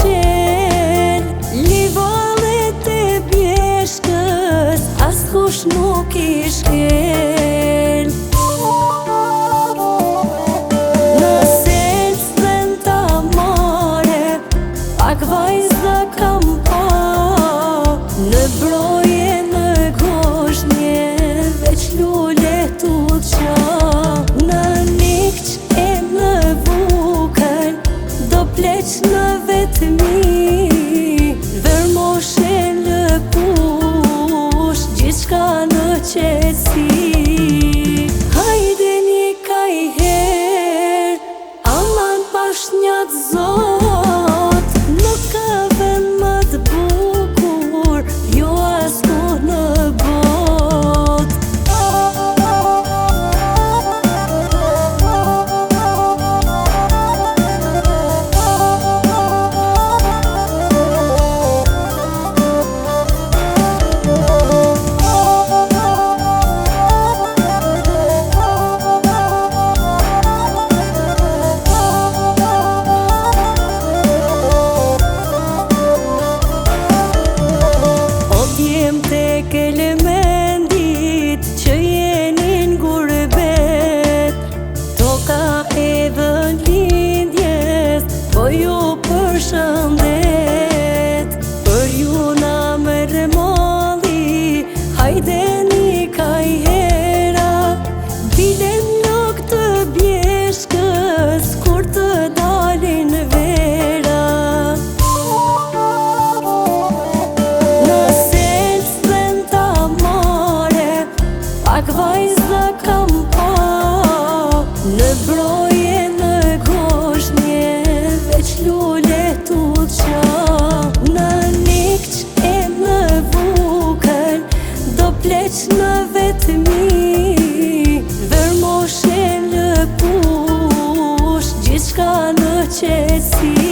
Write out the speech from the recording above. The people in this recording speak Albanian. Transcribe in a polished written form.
qel, livallet e bjeshkës askush nuk I shkel. Në selës vend ta mare, pak vajza kam pa, në broje në goshnje, veç lule tu qa. Në nikq e në vukën, do pleq në vetëmi, vërmoshe në push, gjithçka në qetësi. Hajde një kajher, aman pashnjat zot, nuk ka vend më të bukur, jo askush në bot. Tek elemendit që jenin gurbet, toka e vëndlindjes, po ju përshëndet. Për ju na merre malli, hajde një kajhera, bilen lok të bjeshkës, kur të dalin vera. Pak vajza kam pa, në broje në goshnje, veç lule tu qa. Në nikq e në vukën, do pleq në vetëmi, vërmoshe në push, gjithçka në qetësi.